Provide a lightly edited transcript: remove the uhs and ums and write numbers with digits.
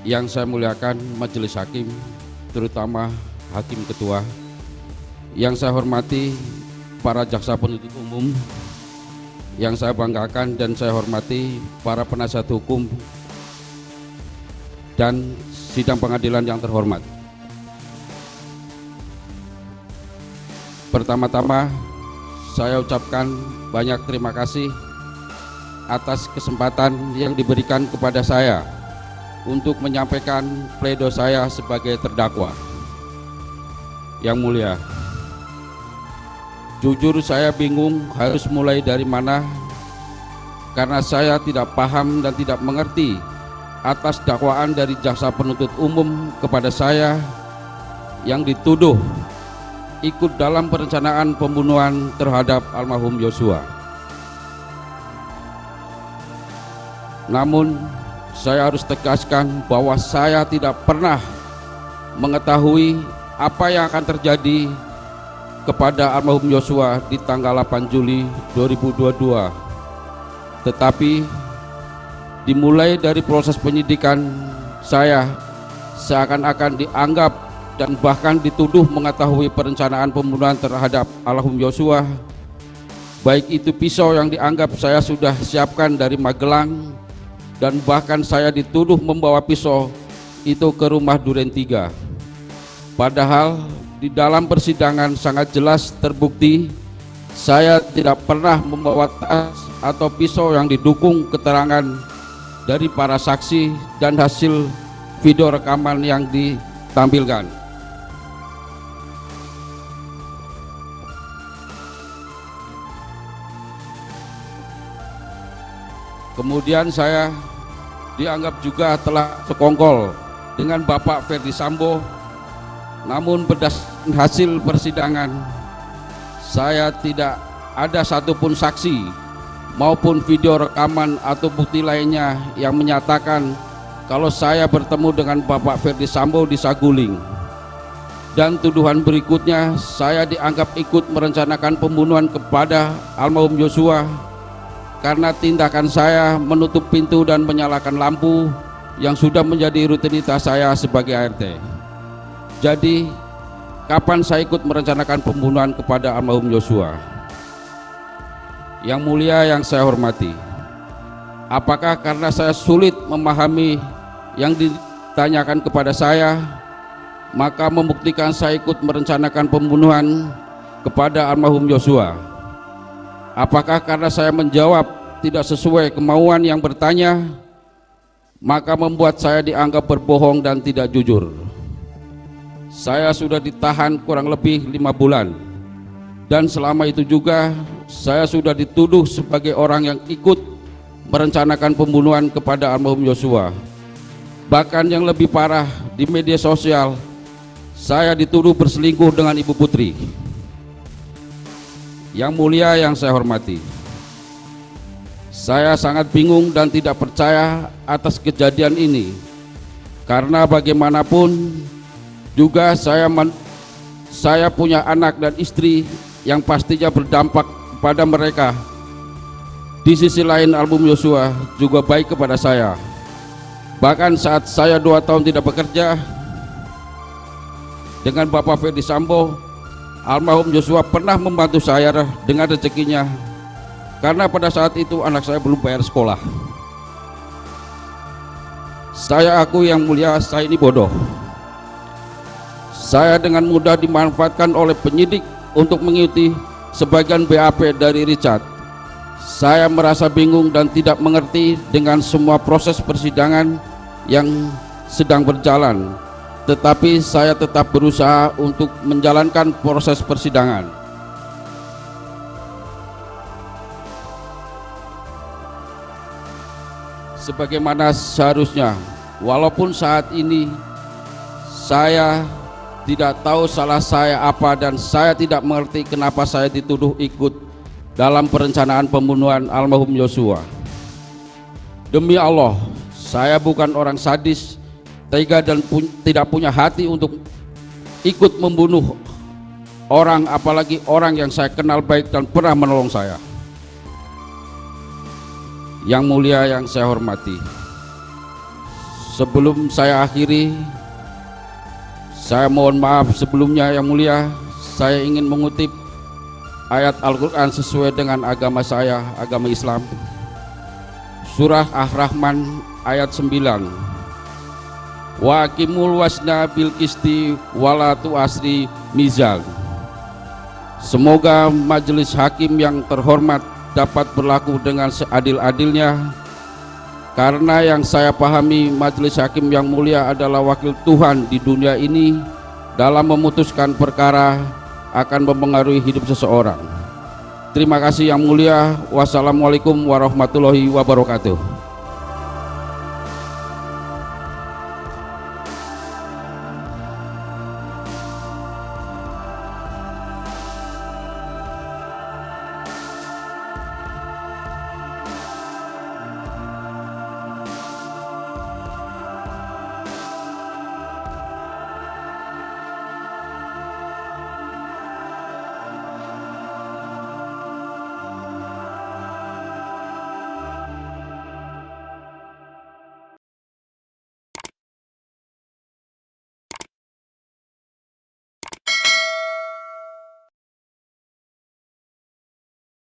yang saya muliakan Majelis Hakim, terutama Hakim Ketua, yang saya hormati para jaksa penuntut umum, yang saya banggakan dan saya hormati para penasihat hukum dan sidang pengadilan yang terhormat. Pertama-tama saya ucapkan banyak terima kasih atas kesempatan yang diberikan kepada saya untuk menyampaikan pledoi saya sebagai terdakwa. Yang mulia, jujur saya bingung harus mulai dari mana, karena saya tidak paham dan tidak mengerti atas dakwaan dari jaksa penuntut umum kepada saya yang dituduh ikut dalam perencanaan pembunuhan terhadap almarhum Yosua. Namun saya harus tegaskan bahwa saya tidak pernah mengetahui apa yang akan terjadi kepada almarhum Yosua di tanggal 8 Juli 2022. Tetapi dimulai dari proses penyidikan saya seakan-akan dianggap dan bahkan dituduh mengetahui perencanaan pembunuhan terhadap almarhum Yosua, baik itu pisau yang dianggap saya sudah siapkan dari Magelang, dan bahkan saya dituduh membawa pisau itu ke rumah Duren 3. Padahal di dalam persidangan sangat jelas terbukti saya tidak pernah membawa tas atau pisau yang didukung keterangan dari para saksi dan hasil video rekaman yang ditampilkan. Kemudian saya dianggap juga telah sekongkol dengan Bapak Ferdi Sambo, namun berdasarkan hasil persidangan saya tidak ada satupun saksi maupun video rekaman atau bukti lainnya yang menyatakan kalau saya bertemu dengan Bapak Ferdi Sambo di Saguling. Dan tuduhan berikutnya, saya dianggap ikut merencanakan pembunuhan kepada almarhum Yosua karena tindakan saya menutup pintu dan menyalakan lampu yang sudah menjadi rutinitas saya sebagai ART. Jadi, kapan saya ikut merencanakan pembunuhan kepada almarhum Yosua? Yang mulia, yang saya hormati, apakah karena saya sulit memahami yang ditanyakan kepada saya, maka membuktikan saya ikut merencanakan pembunuhan kepada almarhum Yosua? Apakah karena saya menjawab tidak sesuai kemauan yang bertanya, maka membuat saya dianggap berbohong dan tidak jujur? Saya sudah ditahan kurang lebih 5 bulan, dan selama itu juga saya sudah dituduh sebagai orang yang ikut merencanakan pembunuhan kepada almarhum Yosua. Bahkan yang lebih parah, di media sosial saya dituduh berselingkuh dengan Ibu Putri. Yang mulia, yang saya hormati, saya sangat bingung dan tidak percaya atas kejadian ini, karena bagaimanapun juga saya punya anak dan istri yang pastinya berdampak kepada mereka. Di sisi lain, almarhum Yosua juga baik kepada saya. Bahkan saat saya 2 tahun tidak bekerja dengan Bapak Ferdi Sambo, almarhum Yosua pernah membantu saya dengan rezekinya, karena pada saat itu anak saya belum bayar sekolah. Saya akui, yang mulia, saya ini bodoh. Saya dengan mudah dimanfaatkan oleh penyidik untuk mengikuti sebagian BAP dari Richard. Saya merasa bingung dan tidak mengerti dengan semua proses persidangan yang sedang berjalan, tetapi saya tetap berusaha untuk menjalankan proses persidangan. Sebagaimana seharusnya, walaupun saat ini saya tidak tahu salah saya apa dan saya tidak mengerti kenapa saya dituduh ikut dalam perencanaan pembunuhan almarhum Yosua. Demi Allah, saya bukan orang sadis, tega dan tidak punya hati untuk ikut membunuh orang, apalagi orang yang saya kenal baik dan pernah menolong saya. Yang mulia, yang saya hormati, Sebelum saya akhiri, saya mohon maaf sebelumnya yang mulia. Saya ingin mengutip ayat Al-Quran sesuai dengan agama saya, agama Islam. Surah Ar-Rahman ayat 9. Wa aqimul wasna bil qisti wala tu'asri mizan. Semoga majelis hakim yang terhormat dapat berlaku dengan seadil-adilnya, karena yang saya pahami majelis hakim yang mulia adalah wakil Tuhan di dunia ini dalam memutuskan perkara akan mempengaruhi hidup seseorang. Terima kasih yang mulia. Wassalamualaikum warahmatullahi wabarakatuh.